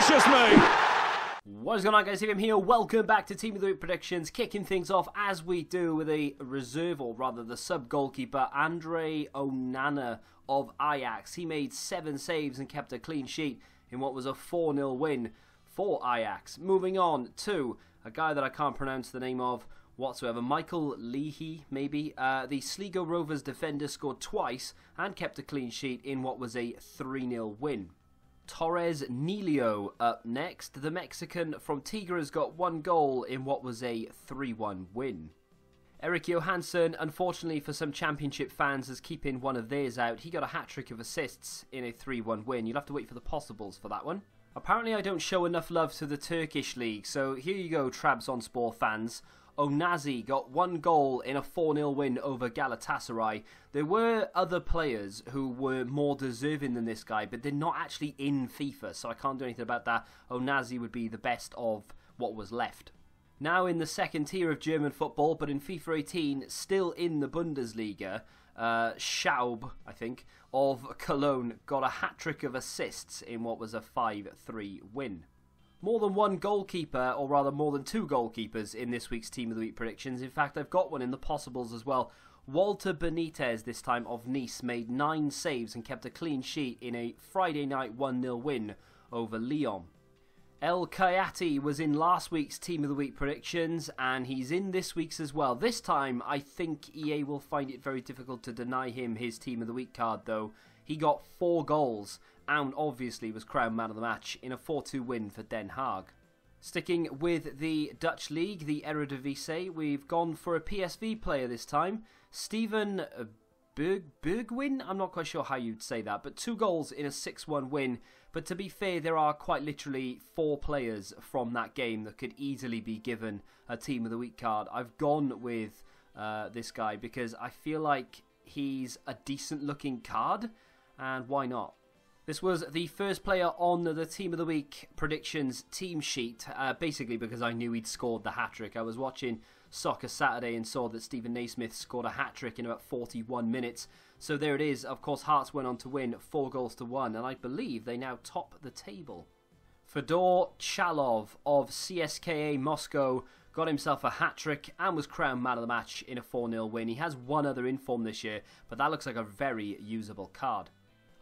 gracious me! What is going on, guys? I'm here. Welcome back to Team of the Week predictions. Kicking things off as we do with a reserve, or rather the sub-goalkeeper, Andre Onana of Ajax. He made 7 saves and kept a clean sheet in what was a 4-0 win for Ajax. Moving on to a guy that I can't pronounce the name of whatsoever, Michael Leahy, maybe. The Sligo Rovers defender scored twice and kept a clean sheet in what was a 3-0 win. Torres Nilio up next. The Mexican from Tigres got 1 goal in what was a 3-1 win. Erik Johansson, unfortunately for some championship fans, is keeping one of theirs out. He got a hat-trick of assists in a 3-1 win. You'll have to wait for the possibles for that one. Apparently I don't show enough love to the Turkish league, so here you go, Trabzonspor fans. Onazi got 1 goal in a 4-0 win over Galatasaray. There were other players who were more deserving than this guy, but they're not actually in FIFA, so I can't do anything about that. Onazi would be the best of what was left. Now in the second tier of German football, but in FIFA 18, still in the Bundesliga, Schaub, I think, of Cologne got a hat-trick of assists in what was a 5-3 win. More than one goalkeeper, or rather more than 2 goalkeepers in this week's Team of the Week predictions. In fact, I've got one in the possibles as well. Walter Benitez, this time of Nice, made 9 saves and kept a clean sheet in a Friday night 1-0 win over Lyon. El Kayati was in last week's Team of the Week predictions, and he's in this week's as well. This time, I think EA will find it very difficult to deny him his Team of the Week card, though. He got 4 goals and obviously was crowned man of the match in a 4-2 win for Den Haag. Sticking with the Dutch league, the Eredivisie, we've gone for a PSV player this time. Steven Bergwijn, I'm not quite sure how you'd say that, but 2 goals in a 6-1 win. But to be fair, there are quite literally 4 players from that game that could easily be given a Team of the Week card. I've gone with this guy because I feel like he's a decent looking card, and why not? This was the first player on the Team of the Week predictions team sheet, basically because I knew he'd scored the hat-trick. I was watching Soccer Saturday and saw that Stephen Naismith scored a hat-trick in about 41 minutes. So there it is. Of course, Hearts went on to win 4-1, and I believe they now top the table. Fedor Chalov of CSKA Moscow got himself a hat-trick and was crowned man of the match in a 4-0 win. He has 1 other inform this year, but that looks like a very usable card.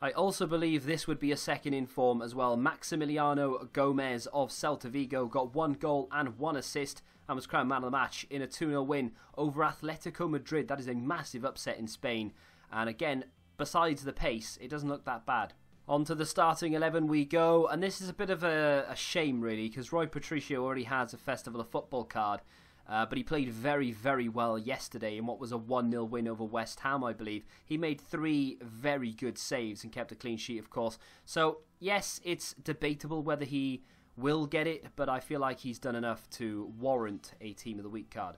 I also believe this would be a second inform as well. Maximiliano Gomez of Celta Vigo got 1 goal and 1 assist and was crowned man of the match in a 2-0 win over Atletico Madrid. That is a massive upset in Spain. And again, besides the pace, it doesn't look that bad. On to the starting 11 we go. And this is a bit of a shame, really, because Roy Patricio already has a Festival of Football card. But he played very, very well yesterday in what was a 1-0 win over West Ham, I believe. He made 3 very good saves and kept a clean sheet, of course. So, yes, it's debatable whether he will get it, but I feel like he's done enough to warrant a Team of the Week card.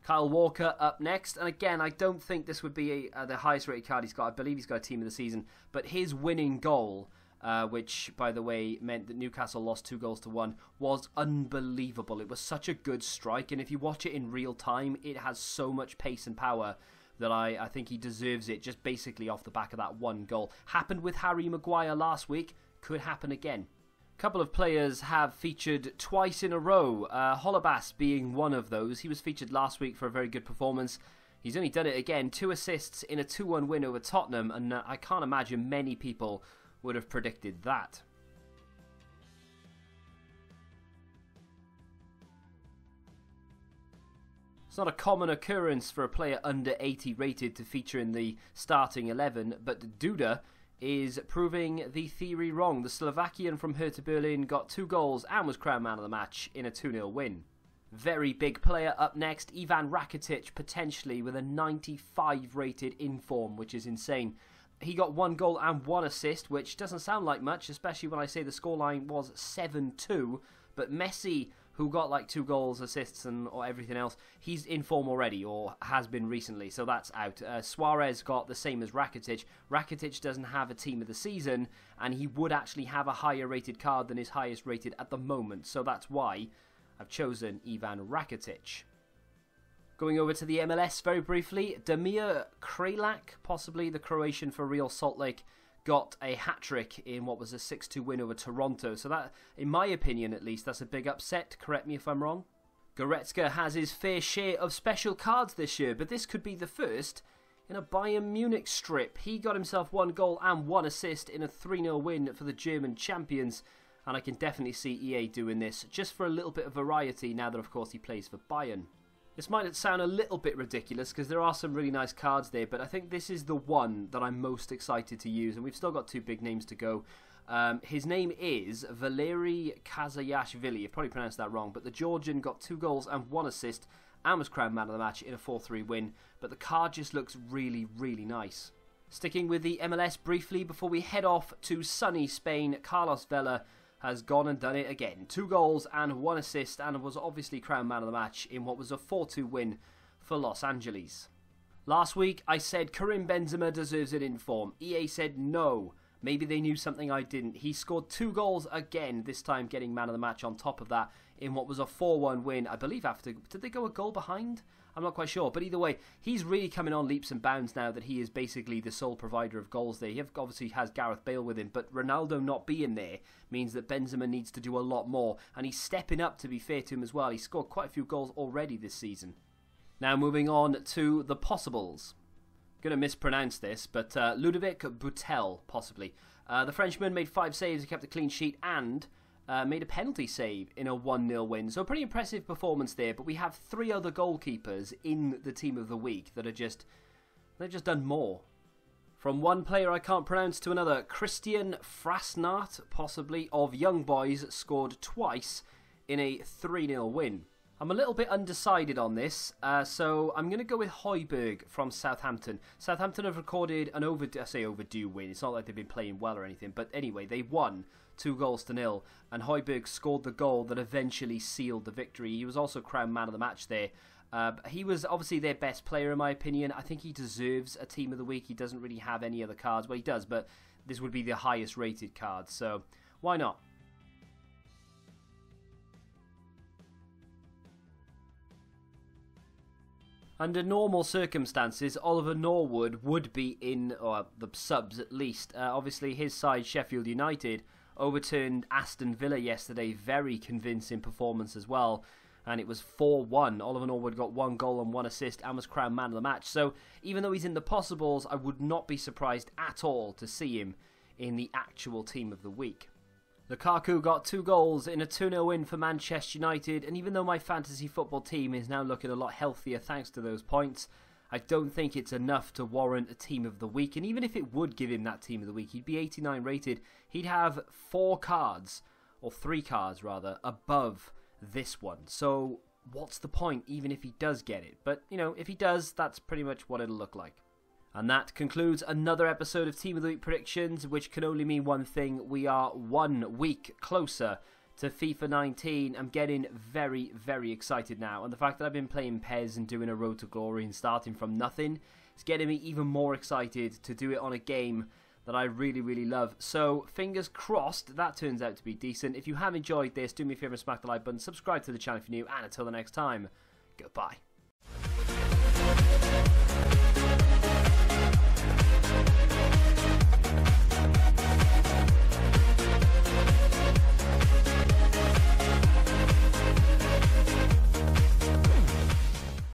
Kyle Walker up next, and again, I don't think this would be the highest rated card he's got. I believe he's got a Team of the Season, but his winning goal, which, by the way, meant that Newcastle lost 2-1, was unbelievable. It was such a good strike, and if you watch it in real time, it has so much pace and power that I think he deserves it, just basically off the back of that 1 goal. Happened with Harry Maguire last week, could happen again. A couple of players have featured twice in a row, Holebas being one of those. He was featured last week for a very good performance. He's only done it again, 2 assists in a 2-1 win over Tottenham, and I can't imagine many people would have predicted that. It's not a common occurrence for a player under 80 rated to feature in the starting 11, but Duda is proving the theory wrong. The Slovakian from Hertha Berlin got 2 goals and was crowned man of the match in a 2-0 win. Very big player up next, Ivan Rakitic, potentially with a 95 rated inform, which is insane. He got 1 goal and 1 assist, which doesn't sound like much, especially when I say the scoreline was 7-2. But Messi, who got like 2 goals, assists, or everything else, he's in form already, or has been recently, so that's out. Suarez got the same as Rakitic. Rakitic doesn't have a Team of the Season, and he would actually have a higher rated card than his highest rated at the moment, so that's why I've chosen Ivan Rakitic. Going over to the MLS very briefly, Damir Kralak, possibly the Croatian for Real Salt Lake, got a hat-trick in what was a 6-2 win over Toronto. So that, in my opinion at least, that's a big upset. Correct me if I'm wrong. Gretzky has his fair share of special cards this year, but this could be the first in a Bayern Munich strip. He got himself 1 goal and 1 assist in a 3-0 win for the German champions, and I can definitely see EA doing this just for a little bit of variety now that, of course, he plays for Bayern. This might sound a little bit ridiculous because there are some really nice cards there, but I think this is the one that I'm most excited to use, and we've still got 2 big names to go. His name is Valeri Kazakov. You've probably pronounced that wrong, but the Georgian got 2 goals and 1 assist and was crowned man of the match in a 4-3 win, but the card just looks really, really nice. Sticking with the MLS briefly before we head off to sunny Spain, Carlos Vela has gone and done it again. 2 goals and 1 assist, and was obviously crowned man of the match in what was a 4-2 win for Los Angeles. Last week I said Karim Benzema deserves it in form. EA said no. Maybe they knew something I didn't. He scored 2 goals again, this time getting man of the match on top of that in what was a 4-1 win. I believe after... Did they go a goal behind? I'm not quite sure. But either way, he's really coming on leaps and bounds now that he is basically the sole provider of goals there. He obviously has Gareth Bale with him, but Ronaldo not being there means that Benzema needs to do a lot more. And he's stepping up, to be fair to him as well. He's scored quite a few goals already this season. Now moving on to the possibles. Going to mispronounce this, but Ludovic Boutel, possibly. The Frenchman made 5 saves, he kept a clean sheet, and made a penalty save in a 1-0 win. So a pretty impressive performance there, but we have 3 other goalkeepers in the team of the week that are they've just done more. From one player I can't pronounce to another, Christian Frasnart, possibly, of Young Boys, scored twice in a 3-0 win. I'm a little bit undecided on this, so I'm going to go with Højbjerg from Southampton. Southampton have recorded an overdue win. It's not like they've been playing well or anything, but anyway, they won 2-0, and Højbjerg scored the goal that eventually sealed the victory. He was also crowned man of the match there. He was obviously their best player in my opinion. I think he deserves a team of the week. He doesn't really have any other cards. Well, he does, but this would be the highest rated card, so why not? Under normal circumstances, Oliver Norwood would be in, or the subs at least. Obviously, his side, Sheffield United, overturned Aston Villa yesterday. Very convincing performance as well. And it was 4-1. Oliver Norwood got 1 goal and 1 assist and was crowned man of the match. So, even though he's in the possibles, I would not be surprised at all to see him in the actual team of the week. Lukaku got 2 goals in a 2-0 win for Manchester United, and even though my fantasy football team is now looking a lot healthier thanks to those points, I don't think it's enough to warrant a team of the week. And even if it would give him that team of the week, he'd be 89 rated. He'd have 4 cards, or 3 cards rather, above this one. So what's the point even if he does get it? But, you know, if he does, that's pretty much what it'll look like. And that concludes another episode of Team of the Week predictions, which can only mean one thing. We are 1 week closer to FIFA 19. I'm getting very, very excited now. And the fact that I've been playing PES and doing a Road to Glory and starting from nothing is getting me even more excited to do it on a game that I really, really love. So, fingers crossed that turns out to be decent. If you have enjoyed this, do me a favour and smack the like button, subscribe to the channel if you're new, and until the next time, goodbye.